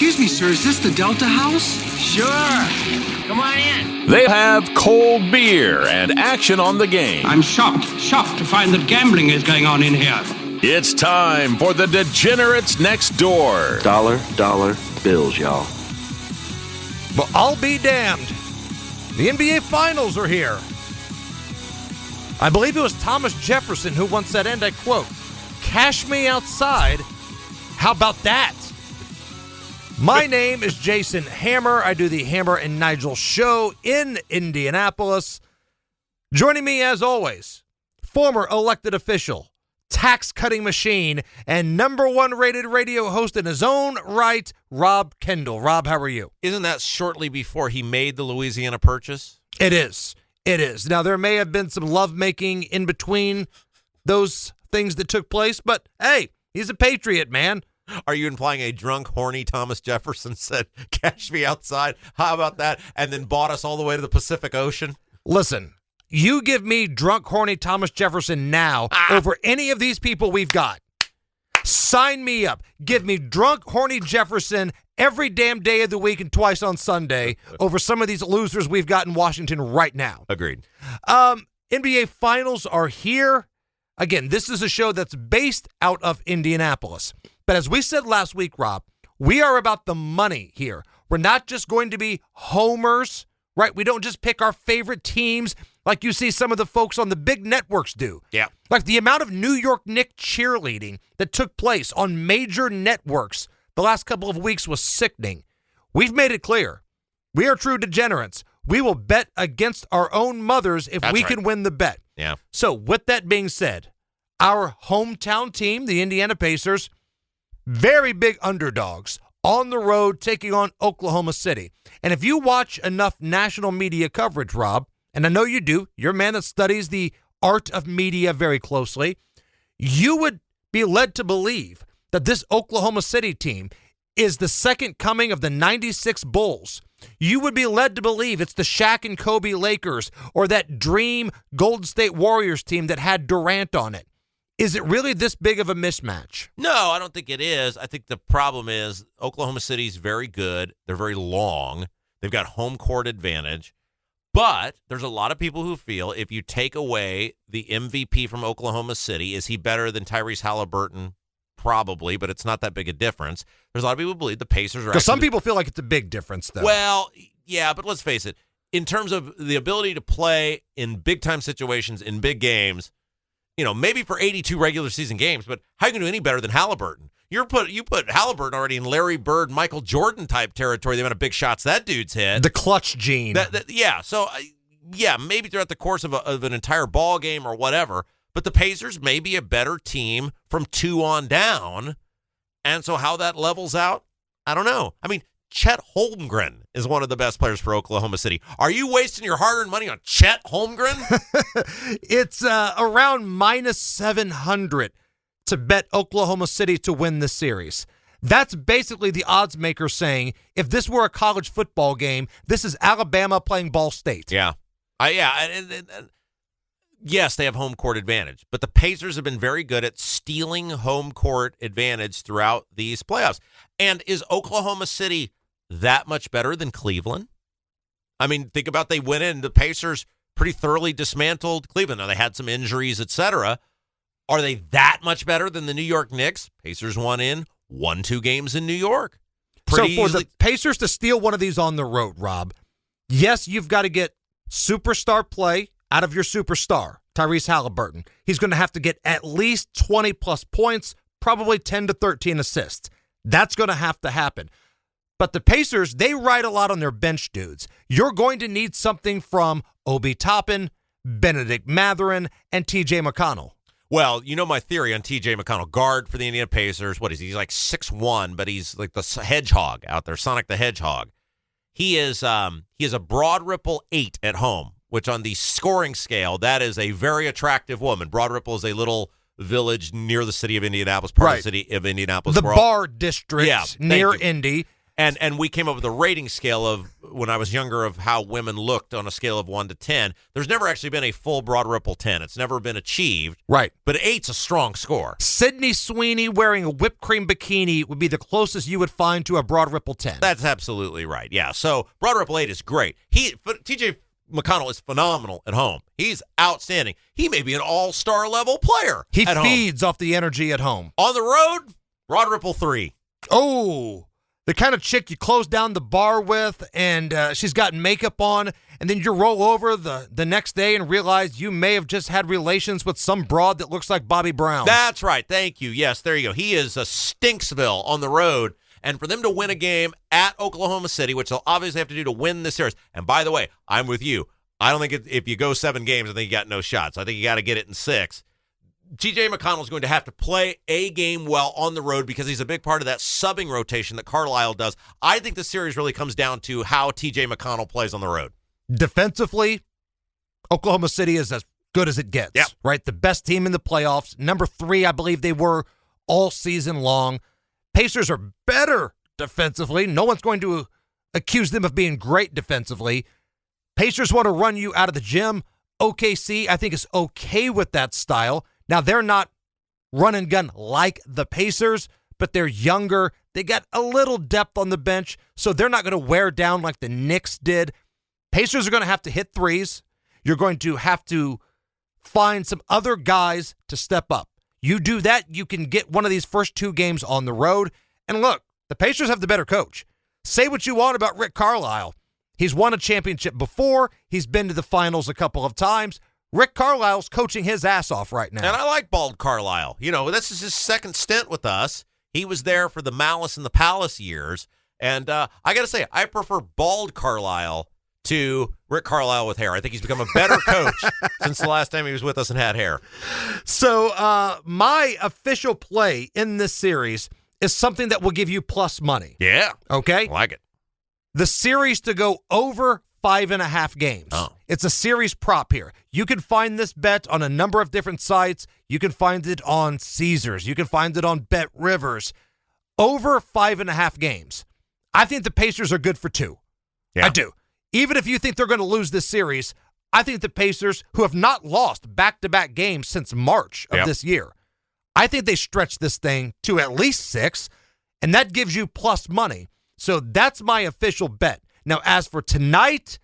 Excuse me, sir, is this the Delta House? Sure. Come on in. They have cold beer and action on the game. I'm shocked to find that gambling is going on in here. It's time for the Degenerates Next Door. Dollar bills, y'all. But I'll be damned. The NBA Finals are here. I believe it was Thomas Jefferson who once said, and I quote, "Cash me outside. How about that?" My name is Jason Hammer. I do the Hammer and Nigel show in Indianapolis. Joining me, as always, former elected official, tax-cutting machine, and #1 rated radio host in his own right, Rob Kendall. Rob, how are you? Isn't that shortly before he made the Louisiana Purchase? It is. It is. Now, there may have been some lovemaking in between those things that took place, but hey, he's a patriot, man. Are you implying a drunk, horny Thomas Jefferson said, "Cash me outside"? How about that? And then bought us all the way to the Pacific Ocean? Listen, you give me drunk, horny Thomas Jefferson now over any of these people we've got. Sign me up. Give me drunk, horny Jefferson every damn day of the week and twice on Sunday over some of these losers we've got in Washington right now. Agreed. NBA Finals are here. Again, this is a show that's based out of Indianapolis. But as we said last week, Rob, we are about the money here. We're not just going to be homers, right? We don't just pick our favorite teams like you see some of the folks on the big networks do. Yeah. Like the amount of New York Knicks cheerleading that took place on major networks the last couple of weeks was sickening. We've made it clear. We are true degenerates. We will bet against our own mothers if we can win the bet. Yeah. So with that being said, our hometown team, the Indiana Pacers, very big underdogs on the road taking on Oklahoma City. And if you watch enough national media coverage, Rob, and I know you do, you're a man that studies the art of media very closely, you would be led to believe that this Oklahoma City team is the second coming of the 96 Bulls. You would be led to believe it's the Shaq and Kobe Lakers or that dream Golden State Warriors team that had Durant on it. Is it really this big of a mismatch? No, I don't think it is. I think the problem is Oklahoma City's very good. They're very long. They've got home court advantage. But there's a lot of people who feel if you take away the MVP from Oklahoma City, is he better than Tyrese Halliburton? Probably, but it's not that big a difference. There's a lot of people who believe the Pacers are Because some people feel like it's a big difference, though. Well, yeah, but let's face it. In terms of the ability to play in big-time situations, in big games, you know, maybe for 82 regular season games, but how are you going to do any better than Halliburton? You put Halliburton already in Larry Bird, Michael Jordan type territory. The amount of big shots that dude's hit. The clutch gene. Yeah, maybe throughout the course of an entire ball game or whatever. But the Pacers may be a better team from 2 on down. And so how that levels out, I don't know. I mean, Chet Holmgren is one of the best players for Oklahoma City. Are you wasting your hard-earned money on Chet Holmgren? It's around -700 to bet Oklahoma City to win the series. That's basically the odds maker saying, if this were a college football game, this is Alabama playing Ball State. Yeah. Yes, they have home court advantage, but the Pacers have been very good at stealing home court advantage throughout these playoffs. And is Oklahoma City that much better than Cleveland? I mean, think about they went in, the Pacers pretty thoroughly dismantled Cleveland. Now, they had some injuries, etc. Are they that much better than the New York Knicks? Pacers won 2 games in New York. So for the Pacers to steal one of these on the road, Rob, yes, you've got to get superstar play out of your superstar, Tyrese Halliburton. He's going to have to get at least 20-plus points, probably 10 to 13 assists. That's going to have to happen. But the Pacers, they ride a lot on their bench dudes. You're going to need something from Obi Toppin, Benedict Mathurin, and T.J. McConnell. Well, you know my theory on T.J. McConnell, guard for the Indiana Pacers. What is he? He's like 6'1", but he's like the hedgehog out there, Sonic the Hedgehog. He is a Broad Ripple 8 at home, which on the scoring scale, that is a very attractive woman. Broad Ripple is a little village near the city of Indianapolis, part of the city of Indianapolis. The Bar District near Indy. And we came up with a rating scale of, when I was younger, of how women looked on a scale of 1 to 10. There's never actually been a full Broad Ripple 10. It's never been achieved. Right. But 8's a strong score. Sydney Sweeney wearing a whipped cream bikini would be the closest you would find to a Broad Ripple 10. That's absolutely right. Yeah. So Broad Ripple 8 is great. TJ McConnell is phenomenal at home. He's outstanding. He may be an all-star level player. He at feeds off the energy at home. On the road, Broad Ripple 3. Oh, the kind of chick you close down the bar with, and she's got makeup on, and then you roll over the next day and realize you may have just had relations with some broad that looks like Bobby Brown. That's right. Thank you. Yes, there you go. He is a Stinksville on the road. And for them to win a game at Oklahoma City, which they'll obviously have to do to win this series. And by the way, I'm with you. I don't think if you go 7 games, I think you got no shots. I think you got to get it in 6. TJ McConnell is going to have to play a game well on the road because he's a big part of that subbing rotation that Carlisle does. I think the series really comes down to how TJ McConnell plays on the road. Defensively, Oklahoma City is as good as it gets. Yep. Right? The best team in the playoffs. Number 3, I believe they were all season long. Pacers are better defensively. No one's going to accuse them of being great defensively. Pacers want to run you out of the gym. OKC, I think, is okay with that style. Now, they're not run and gun like the Pacers, but they're younger. They got a little depth on the bench, so they're not going to wear down like the Knicks did. Pacers are going to have to hit threes. You're going to have to find some other guys to step up. You do that, you can get one of these first 2 games on the road. And look, the Pacers have the better coach. Say what you want about Rick Carlisle. He's won a championship before. He's been to the finals a couple of times. Rick Carlisle's coaching his ass off right now. And I like Bald Carlisle. You know, this is his second stint with us. He was there for the Malice in the Palace years. And I got to say, I prefer Bald Carlisle to Rick Carlisle with hair. I think he's become a better coach since the last time he was with us and had hair. So my official play in this series is something that will give you plus money. Yeah. Okay? I like it. The series to go over 5.5 games. Oh. It's a series prop here. You can find this bet on a number of different sites. You can find it on Caesars. You can find it on Bet Rivers. Over 5.5 games. I think the Pacers are good for 2. Yeah. I do. Even if you think they're going to lose this series, I think the Pacers, who have not lost back-to-back games since March of this year, I think they stretch this thing to at least 6, and that gives you plus money. So that's my official bet. Now, as for tonight,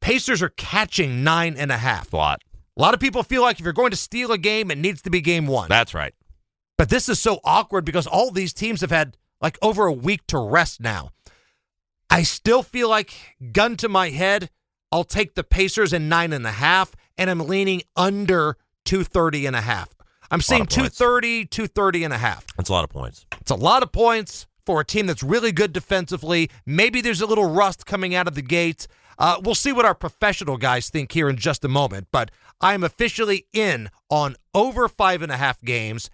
Pacers are catching 9.5. A lot of people feel like if you're going to steal a game, it needs to be game 1. That's right. But this is so awkward because all these teams have had like over a week to rest now. I still feel like, gun to my head, I'll take the Pacers in 9.5, and I'm leaning under 230.5. I'm saying 230, 230.5. That's a lot of points. It's a lot of points for a team that's really good defensively. Maybe there's a little rust coming out of the gate. We'll see what our professional guys think here in just a moment, but I'm officially in on over 5.5 games.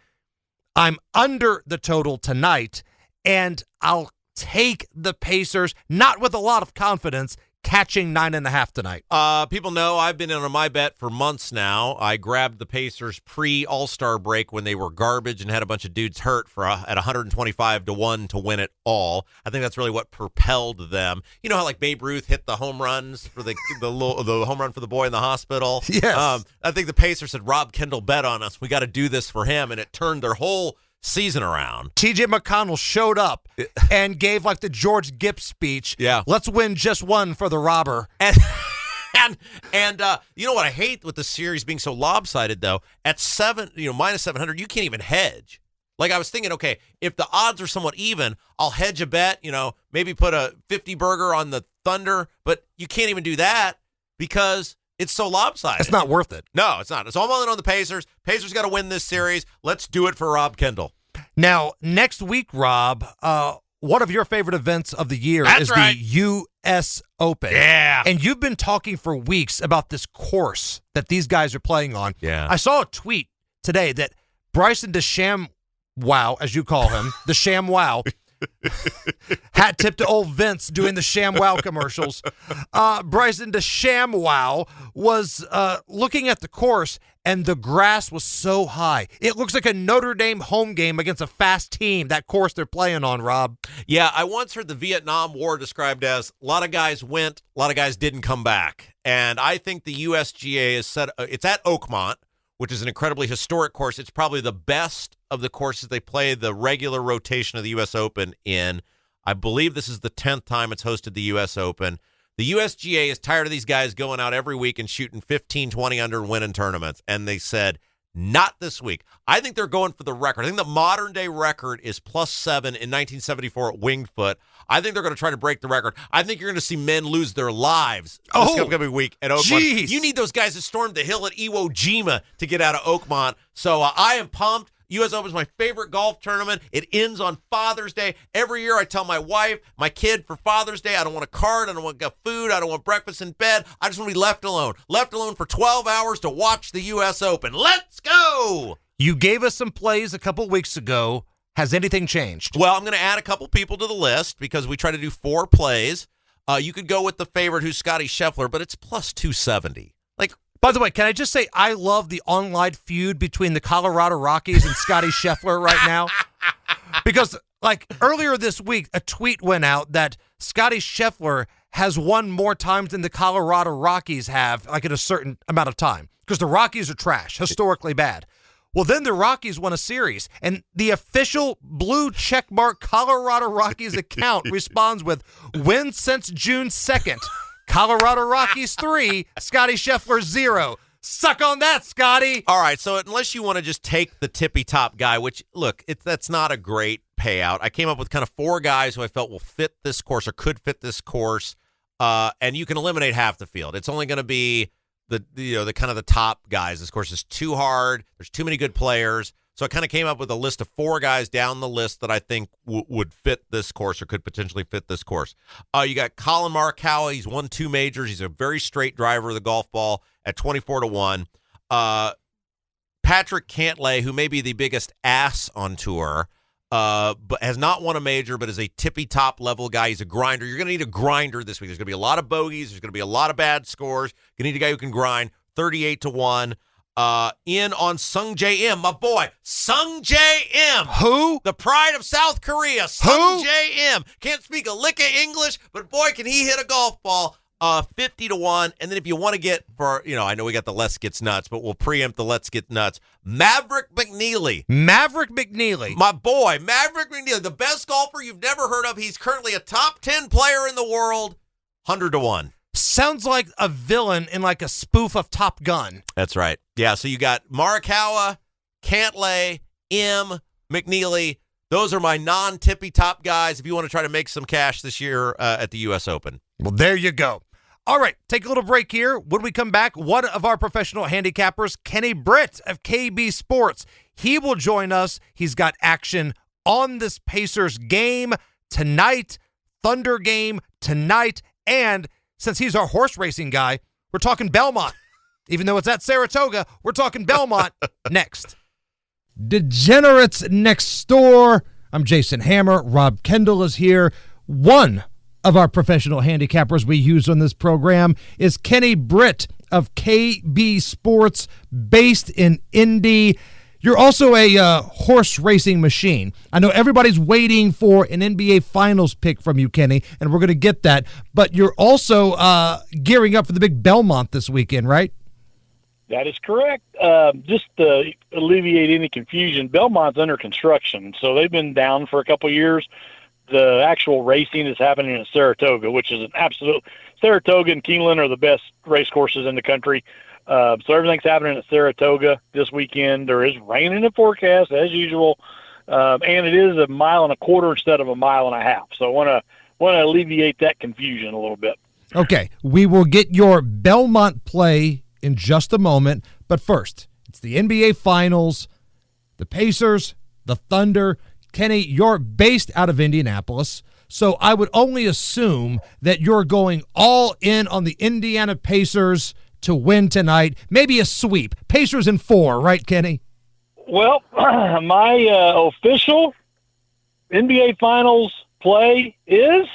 I'm under the total tonight, and I'll take the Pacers, not with a lot of confidence, catching 9.5 tonight. People know I've been in on my bet for months now. I grabbed the Pacers pre-All-Star break when they were garbage and had a bunch of dudes hurt at 125-1 to win it all. I think that's really what propelled them. You know how like Babe Ruth hit the home runs for the home run for the boy in the hospital? Yes. I think the Pacers said, Rob Kendall bet on us. We got to do this for him, and it turned their whole season around. TJ McConnell showed up and gave like the George Gibbs speech. Yeah. Let's win just one for the robber. And you know what I hate with the series being so lopsided though? At minus 700, you can't even hedge. Like I was thinking, okay, if the odds are somewhat even, I'll hedge a bet, maybe put a 50 burger on the Thunder, but you can't even do that because it's so lopsided. It's not worth it. No, it's not. It's all in on the Pacers. Pacers got to win this series. Let's do it for Rob Kendall. Now, next week, Rob, one of your favorite events of the year is right. the U.S. Open. Yeah. And you've been talking for weeks about this course that these guys are playing on. Yeah. I saw a tweet today that Bryson DeChambeau, as you call him, DeChambeau, Hat tip to old Vince doing the ShamWow commercials. Bryson, the ShamWow was looking at the course, and the grass was so high. It looks like a Notre Dame home game against a fast team, that course they're playing on, Rob. Yeah, I once heard the Vietnam War described as a lot of guys went, a lot of guys didn't come back. And I think the USGA is set. It's at Oakmont, which is an incredibly historic course. It's probably the best of the courses they play the regular rotation of the U.S. Open in. I believe this is the 10th time it's hosted the U.S. Open. The USGA is tired of these guys going out every week and shooting 15, 20 under and winning tournaments. And they said, not this week. I think they're going for the record. I think the modern-day record is +7 in 1974 at Winged Foot. I think they're going to try to break the record. I think you're going to see men lose their lives this upcoming week at Oakmont. Geez. You need those guys to storm the hill at Iwo Jima to get out of Oakmont. So I am pumped. U.S. Open is my favorite golf tournament. It ends on Father's Day. Every year I tell my wife, my kid, for Father's Day, I don't want a card, I don't want food, I don't want breakfast in bed. I just want to be left alone. Left alone for 12 hours to watch the U.S. Open. Let's go! You gave us some plays a couple weeks ago. Has anything changed? Well, I'm going to add a couple people to the list because we try to do 4 plays. You could go with the favorite, who's Scotty Scheffler, but it's +270. By the way, can I just say I love the online feud between the Colorado Rockies and Scotty Scheffler right now? Because, earlier this week, a tweet went out that Scotty Scheffler has won more times than the Colorado Rockies have, in a certain amount of time. Because the Rockies are trash, historically bad. Well, then the Rockies won a series, and the official blue checkmark Colorado Rockies account responds with, win since June 2nd. Colorado Rockies 3, Scotty Scheffler 0. Suck on that, Scotty. All right, so unless you want to just take the tippy-top guy, which, look, that's not a great payout. I came up with kind of 4 guys who I felt will fit this course or could fit this course, and you can eliminate half the field. It's only going to be the kind of the top guys. This course is too hard. There's too many good players. So I kind of came up with a list of 4 guys down the list that I think would fit this course or could potentially fit this course. You got Colin Morikawa. He's won 2 majors. He's a very straight driver of the golf ball at 24-1. Patrick Cantlay, who may be the biggest ass on tour, but has not won a major, but is a tippy-top level guy. He's a grinder. You're going to need a grinder this week. There's going to be a lot of bogeys. There's going to be a lot of bad scores. You're going to need a guy who can grind. 38-1. In on Sung Jae Im, my boy, Sung Jae Im. Who? The pride of South Korea, Sung Jae Im. Can't speak a lick of English, but boy, can he hit a golf ball. 50-1. And then if you want to get for, I know we got the Let's Get Nuts, but we'll preempt the Let's Get Nuts. Maverick McNeely. My boy, Maverick McNeely, the best golfer you've never heard of. He's currently a top 10 player in the world. 100-1. Sounds like a villain in a spoof of Top Gun. That's right. Yeah, so you got Morikawa, Cantlay, Im, McNeely. Those are my non-tippy top guys if you want to try to make some cash this year at the U.S. Open. Well, there you go. All right, take a little break here. When we come back, one of our professional handicappers, Kenny Britt of KB Sports. He will join us. He's got action on this Pacers game tonight, Thunder game tonight, and since he's our horse racing guy, we're talking Belmont. Even though it's at Saratoga, we're talking Belmont next. Degenerates next door. I'm Jason Hammer. Rob Kendall is here. One of our professional handicappers we use on this program is Kenny Britt of KB Sports, based in Indy. You're also a horse racing machine. I know everybody's waiting for an NBA Finals pick from you, Kenny, and we're going to get that. But you're also gearing up for the big Belmont this weekend, right? That is correct. Just to alleviate any confusion, Belmont's under construction, so they've been down for a couple of years. The actual racing is happening at Saratoga, which is an absolute – Saratoga and Keeneland are the best race courses in the country. So everything's happening at Saratoga this weekend. There is rain in the forecast, as usual, and it is 1.25 miles instead of 1.5 miles. So I want to alleviate that confusion a little bit. Okay, we will get your Belmont play in just a moment, but first, it's the NBA Finals, the Pacers, the Thunder. Kenny, you're based out of Indianapolis, so I would only assume that you're going all in on the Indiana Pacers to win tonight, maybe a sweep. Pacers in 4, right, Kenny? Well, my official NBA Finals play is.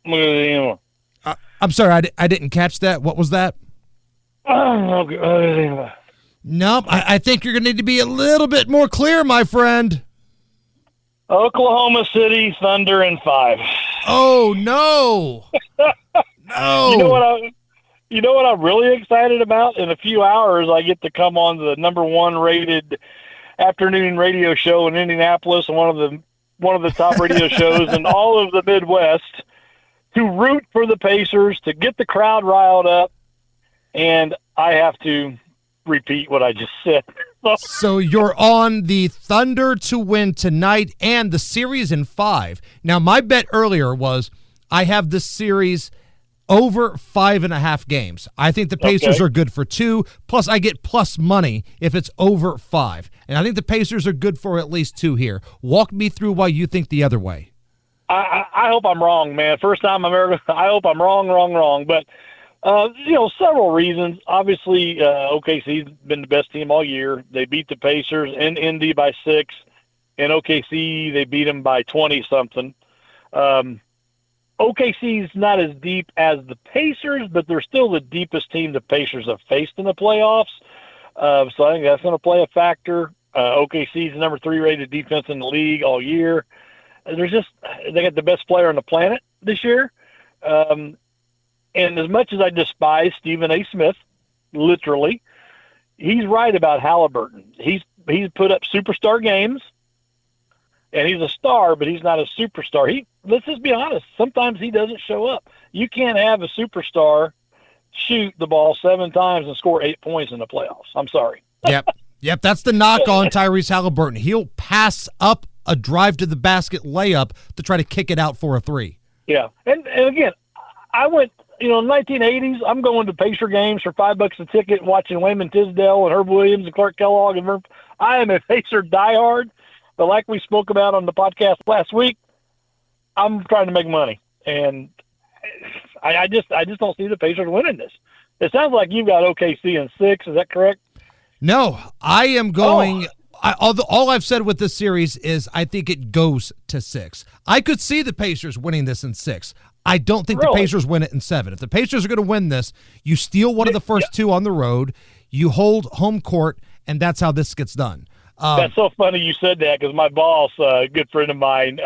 I'm sorry, I didn't catch that. What was that? Nope, I think you're going to need to be a little bit more clear, my friend. Oklahoma City Thunder in 5. Oh, no. No. You know what I'm really excited about? In a few hours, I get to come on the number 1 rated afternoon radio show in Indianapolis, and one of the top radio shows in all of the Midwest, to root for the Pacers, to get the crowd riled up, and I have to repeat what I just said. So you're on the Thunder to win tonight and the series in 5. Now, my bet earlier was I have this series over 5.5 games. I think the Pacers are good for 2, plus I get plus money if it's over 5. And I think the Pacers are good for at least 2 here. Walk me through why you think the other way. I hope I'm wrong, man. First time I'm ever. I hope I'm wrong. But several reasons. Obviously, OKC's been the best team all year. They beat the Pacers in Indy by 6. In OKC, they beat them by 20-something. OKC's not as deep as the Pacers, but they're still the deepest team the Pacers have faced in the playoffs. So I think that's going to play a factor. OKC's the number 3 rated defense in the league all year. They got the best player on the planet this year. And as much as I despise Stephen A. Smith, literally, he's right about Halliburton. He's put up superstar games, and he's a star, but he's not a superstar. Let's just be honest. Sometimes he doesn't show up. You can't have a superstar shoot the ball 7 times and score 8 points in the playoffs. I'm sorry. Yep. That's the knock on Tyrese Halliburton. He'll pass up a drive to the basket layup to try to kick it out for a 3. Yeah. And again, I went, in the 1980s, I'm going to Pacer games for $5 a ticket, watching Wayman Tisdale and Herb Williams and Clark Kellogg. And I am a Pacer diehard, but like we spoke about on the podcast last week, I'm trying to make money. And I just don't see the Pacers winning this. It sounds like you've got OKC in 6. Is that correct? No, I am going. All I've said with this series is I think it goes to 6. I could see the Pacers winning this in 6. I don't think the Pacers win it in 7. If the Pacers are going to win this, you steal one of the first 2 on the road, you hold home court, and that's how this gets done. That's so funny you said that, because my boss, a good friend of mine,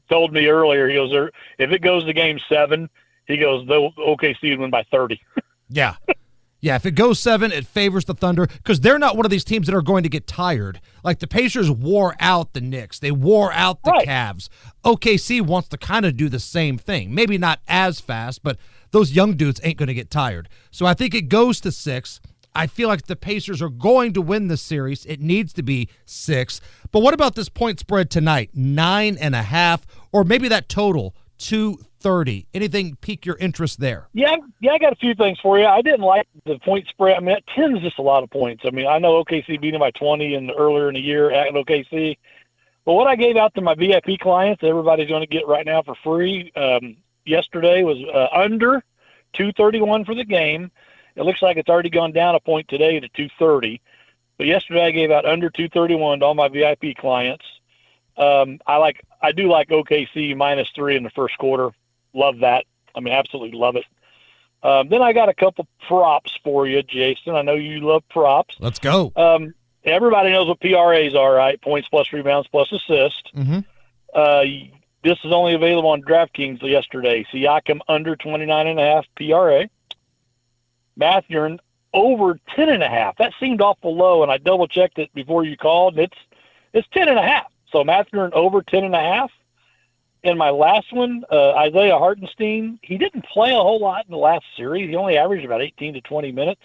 told me earlier, he goes, if it goes to game 7, he goes, the OKC would win by 30. Yeah. Yeah, if it goes 7, it favors the Thunder, because they're not one of these teams that are going to get tired. Like, the Pacers wore out the Knicks. They wore out the Cavs. OKC wants to kind of do the same thing. Maybe not as fast, but those young dudes ain't going to get tired. So I think it goes to 6. I feel like the Pacers are going to win this series. It needs to be 6. But what about this point spread tonight? 9.5, or maybe that total, 230. Anything pique your interest there? Yeah, I got a few things for you. I didn't like the point spread. I mean, that 10 is just a lot of points. I mean, I know OKC beat them by 20 earlier in the year at OKC. But what I gave out to my VIP clients, everybody's going to get right now for free, yesterday was under 231 for the game. It looks like it's already gone down a point today to 230. But yesterday I gave out under 231 to all my VIP clients. I do like OKC -3 in the first quarter. Love that. I mean, absolutely love it. Then I got a couple props for you, Jason. I know you love props. Let's go. Everybody knows what PRAs are, right? Points plus rebounds plus assists. Mm-hmm. This is only available on DraftKings yesterday. Siakam under 29.5 PRA. Mathurin over 10.5. That seemed awful low, and I double-checked it before you called. It's 10.5. So Mathurin over 10.5. In my last one, Isaiah Hartenstein, he didn't play a whole lot in the last series. He only averaged about 18 to 20 minutes.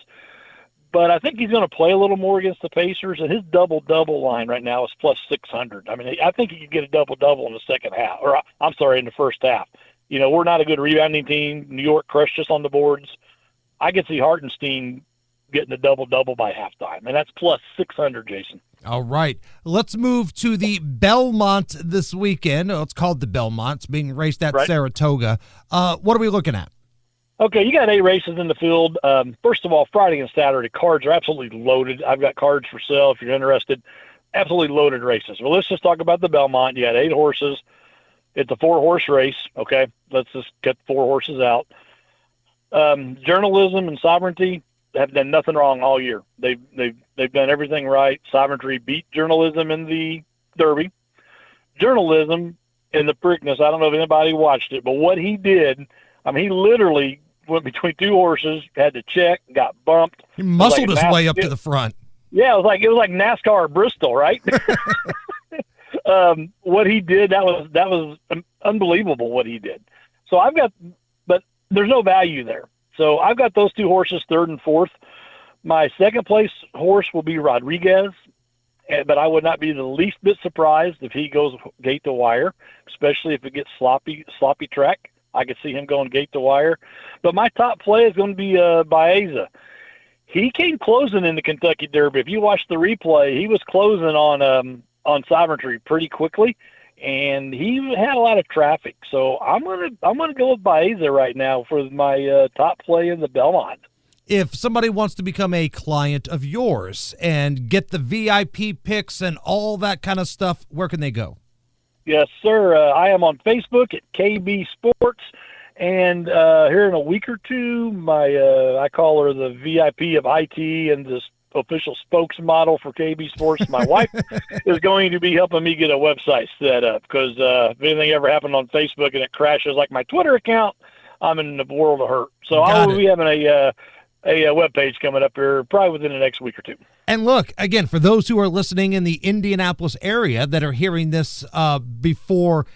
But I think he's going to play a little more against the Pacers, and his double-double line right now is plus 600. I mean, I think he could get a double-double in the second half, or I'm sorry, in the first half. We're not a good rebounding team. New York crushed us on the boards. I could see Hartenstein getting a double-double by halftime, and that's plus 600, Jason. All right. Let's move to the Belmont this weekend. Oh, it's called the Belmont. It's being raced at Saratoga. What are we looking at? Okay, you got 8 races in the field. First of all, Friday and Saturday, cards are absolutely loaded. I've got cards for sale if you're interested. absolutely loaded races. Well, let's just talk about the Belmont. You got 8 horses. It's a 4-horse race. Okay, let's just get 4 horses out. Journalism and Sovereignty have done nothing wrong all year. They've done everything right. Sovereignty beat Journalism in the Derby. Journalism in the Preakness, I don't know if anybody watched it, but what he did, I mean, he literally went between 2 horses, had to check, got bumped. He muscled his way up to the front. Yeah, it was like NASCAR or Bristol, right? What he did, that was unbelievable what he did. So but there's no value there. So I've got those 2 horses, 3rd and 4th. My second place horse will be Rodriguez, but I would not be the least bit surprised if he goes gate to wire, especially if it gets sloppy track. I could see him going gate to wire. But my top play is going to be Baeza. He came closing in the Kentucky Derby. If you watch the replay, he was closing on Sovereignty pretty quickly, and he had a lot of traffic. So I'm gonna go with Baeza right now for my top play in the Belmont. If somebody wants to become a client of yours and get the VIP picks and all that kind of stuff, where can they go? Yes, sir. I am on Facebook at KB Sports, and here in a week or two, I call her the VIP of IT and the official spokesmodel for KB Sports. My wife is going to be helping me get a website set up because if anything ever happened on Facebook and it crashes like my Twitter account, I'm in the world of hurt. So I will be having a web page coming up here probably within the next week or two. And look, again, for those who are listening in the Indianapolis area that are hearing this before,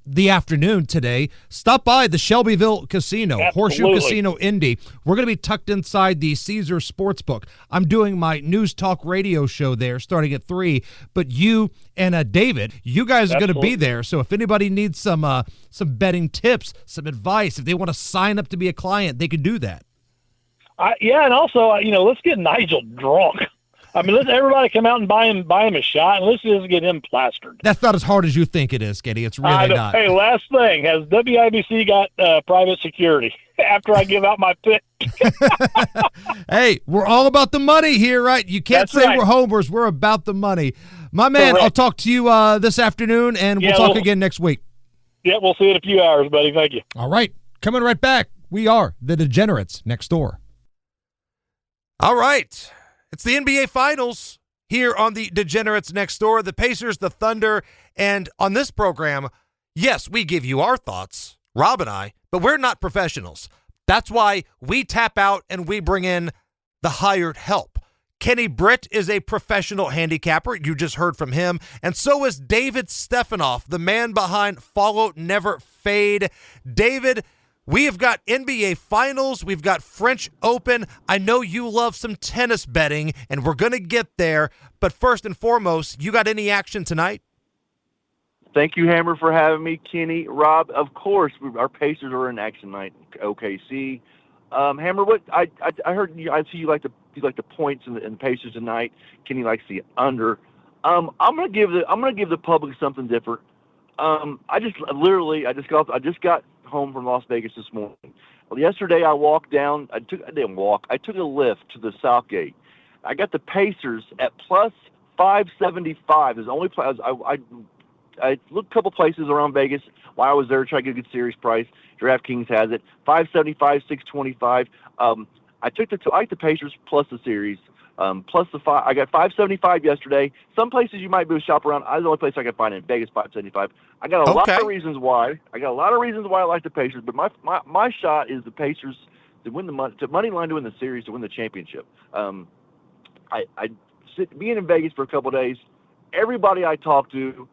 the afternoon today, stop by the Shelbyville Casino, Absolutely. Horseshoe Casino Indy. We're going to be tucked inside the Caesar Sportsbook. I'm doing my news talk radio show there starting at 3, but you and David, you guys are going to be there. So if anybody needs some betting tips, some advice, if they want to sign up to be a client, they can do that. And also, let's get Nigel drunk. I mean, let's everybody come out and buy him a shot, and let's just get him plastered. That's not as hard as you think it is, Getty. It's really not. Hey, last thing, has WIBC got private security after I give out my pick? Hey, we're all about the money here, right? You can't That's say right. we're homers. We're about the money. My man, Correct. I'll talk to you this afternoon, and we'll talk again next week. Yeah, we'll see you in a few hours, buddy. Thank you. All right. Coming right back. We are the Degenerates Next Door. All right. It's the NBA Finals here on the Degenerates Next Door, the Pacers, the Thunder, and on this program, yes, we give you our thoughts, Rob and I, but we're not professionals. That's why we tap out and we bring in the hired help. Kenny Britt is a professional handicapper. You just heard from him. And so is David Stephanoff, the man behind Follow Never Fade. David, we have got NBA Finals. We've got French Open. I know you love some tennis betting, and we're going to get there. But first and foremost, you got any action tonight? Thank you, Hammer, for having me. Kenny, Rob, of course, our Pacers are in action tonight. OKC. Hammer, what I heard you. I see you like the points in the Pacers tonight. Kenny likes the under. I'm gonna give the public something different. I just got home from Las Vegas this morning. Well, yesterday I walked down. I took a lift to the South Gate. I got the Pacers at plus 575. There's only I looked a couple places around Vegas while I was there, trying to get a good series price. DraftKings has it 575, 625. I like the Pacers plus the series. Plus the 5. I got 575 yesterday. Some places you might be able to shop around. The only place I can find in Vegas, 575. I got a lot of reasons why. I like the Pacers, but my shot is the Pacers to win the money line to win the series, to win the championship. Being in Vegas for a couple of days, everybody I talked to,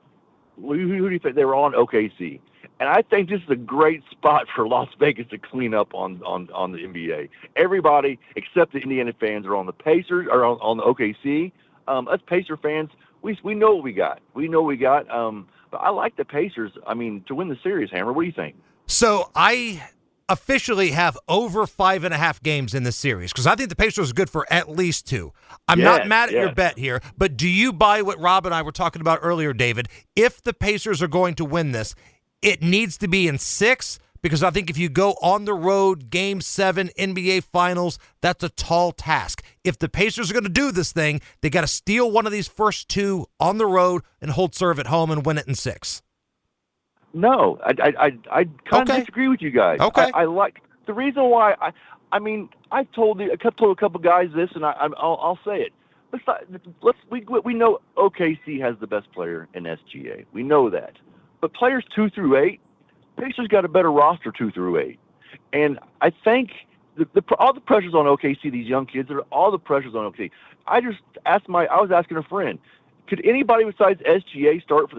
who do you think they were on? OKC. And I think this is a great spot for Las Vegas to clean up on the NBA. Everybody except the Indiana fans are on the Pacers or on the OKC. Us Pacer fans, we know what we got. But I like the Pacers. I mean, to win the series, Hammer. What do you think? So I officially have over 5.5 games in this series because I think the Pacers are good for at least 2. I'm not mad at your bet here, but do you buy what Rob and I were talking about earlier, David? If the Pacers are going to win this, it needs to be in 6 because I think if you go on the road, Game 7, NBA Finals, that's a tall task. If the Pacers are going to do this thing, they got to steal one of these first two on the road and hold serve at home and win it in 6. No, I kind of disagree with you guys. Okay. I like the reason why. I've told a couple guys this, and I'll say it. We know OKC has the best player in SGA. We know that, but players 2 through 8, Pacers got a better roster 2 through 8, and I think all the pressures on OKC. These young kids, all the pressures on OKC. I was asking a friend, could anybody besides SGA start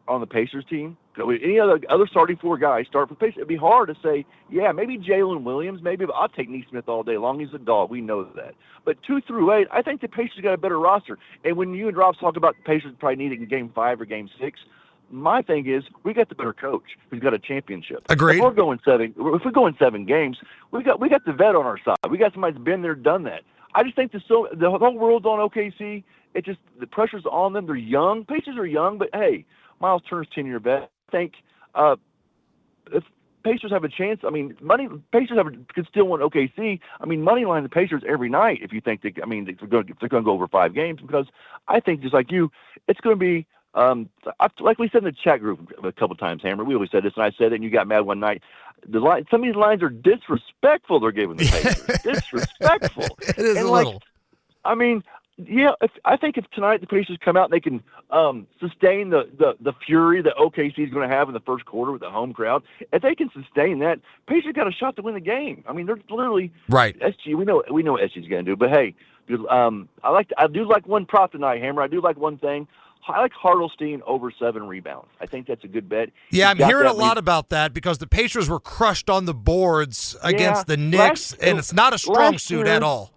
on the Pacers team? Could any other starting 4 guys start for the Pacers? It'd be hard to say, yeah, maybe Jalen Williams, maybe, but I'll take Neesmith all day long. He's a dog. We know that. But 2 through 8, I think the Pacers got a better roster. And when you and Rob talk about the Pacers probably needing Game 5 or Game 6, my thing is we got the better coach who's got a championship. Agreed. If we're going 7 games, we got the vet on our side. We got somebody that's been there, done that. I just think the whole world's on OKC. It just the pressure's on them. They're young. Pacers are young, but hey, Miles Turner's 10-year vet. I think if Pacers have a chance, Pacers could still win OKC. Money line the Pacers every night if you think they're going to go over 5 games, because I think just like you, it's going to be like we said in the chat group a couple times, Hammer. We always said this, and I said it, and you got mad one night. Some of these lines are disrespectful. They're giving the Pacers disrespectful. It is a little. Yeah, I think if tonight the Pacers come out and they can sustain the fury that OKC is going to have in the first quarter with the home crowd, if they can sustain that, Pacers got a shot to win the game. They're literally right. SG. We know what SG's going to do, but hey, I do like one prop tonight, Hammer. I do like one thing. I like Hartelstein over 7 rebounds. I think that's a good bet. Yeah, I'm hearing a lot about that because the Pacers were crushed on the boards against the Knicks, and it's not a strong suit at all.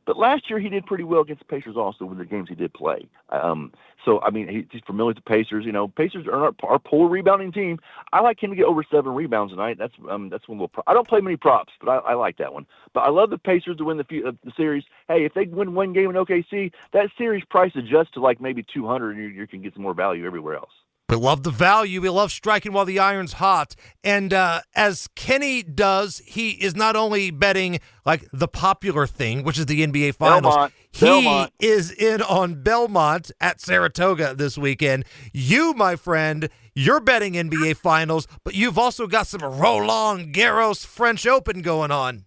But last year he did pretty well against the Pacers also with the games he did play. He's familiar with the Pacers. Pacers are our poor rebounding team. I like him to get over 7 rebounds tonight. That's one little. I don't play many props, but I like that one. But I love the Pacers to win the series. Hey, if they win one game in OKC, that series price adjusts to like maybe 200, and you can get some more value everywhere else. We love the value. We love striking while the iron's hot. And as Kenny does, he is not only betting like the popular thing, which is the NBA Finals. Belmont is in on Belmont at Saratoga this weekend. You, my friend, you're betting NBA Finals, but you've also got some Roland Garros French Open going on.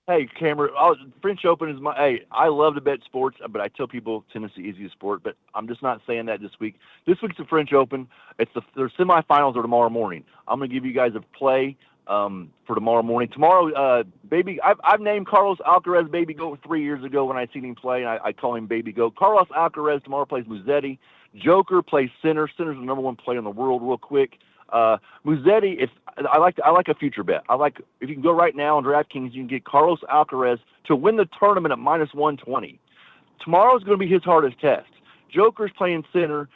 Hey, Cameron, French Open is I love to bet sports, but I tell people tennis is the easiest sport, but I'm just not saying that this week. This week's the French Open. Their semifinals are tomorrow morning. I'm going to give you guys a play for tomorrow morning. Tomorrow, I've named Carlos Alcaraz Baby Goat 3 years ago when I seen him play, and I call him Baby Goat. Carlos Alcaraz tomorrow plays Musetti. Joker plays Sinner. Sinner's the number 1 player in the world real quick. Musetti, I like a future bet. If you can go right now on DraftKings, you can get Carlos Alcaraz to win the tournament at -120. Tomorrow's going to be his hardest test. Joker's playing Sinner.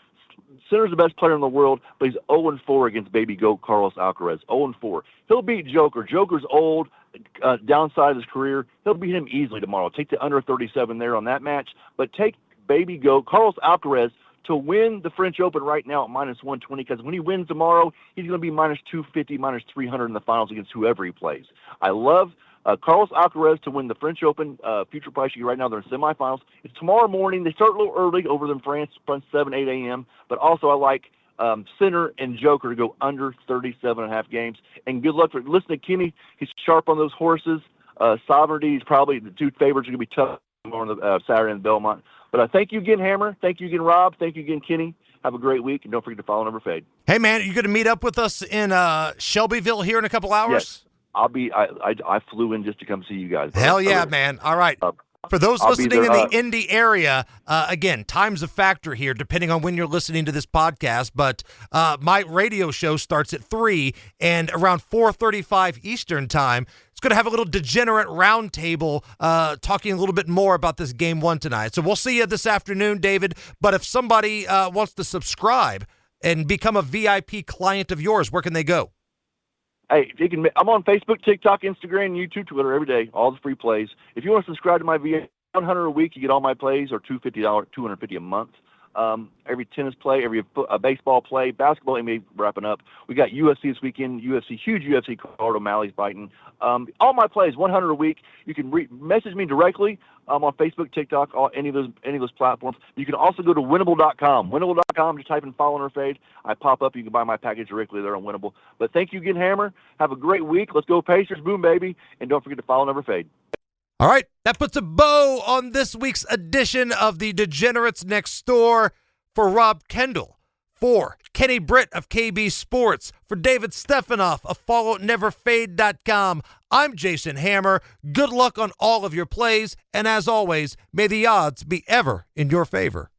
Sinner's the best player in the world, but he's 0-4 against Baby Goat Carlos Alcaraz. 0-4. He'll beat Joker. Joker's old, downside of his career. He'll beat him easily tomorrow. Take the under 37 there on that match, but take Baby Goat Carlos Alcaraz to win the French Open right now at -120, because when he wins tomorrow, he's going to be -250, -300 in the finals against whoever he plays. I love Carlos Alcaraz to win the French Open. Future price you right now, they're in semifinals. It's tomorrow morning. They start a little early over in France, from 7, 8 a.m. But also I like Sinner and Joker to go under 37.5 games. And good luck listen to Kenny. He's sharp on those horses. Sovereignty is probably the 2 favorites are going to be tough on the Saturday in Belmont. But thank you again, Hammer. Thank you again, Rob. Thank you again, Kenny. Have a great week, and don't forget to follow Number Fade. Hey, man, are you going to meet up with us in Shelbyville here in a couple hours? Yes. I'll be. I flew in just to come see you guys. Hell yeah, man. All right. For those listening in the Indy area, again, time's a factor here, depending on when you're listening to this podcast. But my radio show starts at 3, and around 4:35 Eastern time, it's going to have a little degenerate roundtable talking a little bit more about this Game 1 tonight. So we'll see you this afternoon, David. But if somebody wants to subscribe and become a VIP client of yours, where can they go? Hey, I'm on Facebook, TikTok, Instagram, YouTube, Twitter every day. All the free plays. If you want to subscribe to my VIP, $100 a week, you get all my plays, or $250 a month. every tennis play, every baseball play, basketball, NBA wrapping up. We got UFC this weekend, huge UFC card. O'Malley's fighting. All my plays, 100 a week. You can message me directly on Facebook, TikTok, any of those platforms. You can also go to winnable.com. Winnable.com, just type in Follow or Fade. I pop up. You can buy my package directly there on Winnable. But thank you again, Hammer. Have a great week. Let's go Pacers. Boom, baby. And don't forget to follow Never Fade. All right, that puts a bow on this week's edition of the Degenerates Next Door. For Rob Kendall, for Kenny Britt of KB Sports, for David Stephanoff of FollowNeverFade.com, I'm Jason Hammer. Good luck on all of your plays, and as always, may the odds be ever in your favor.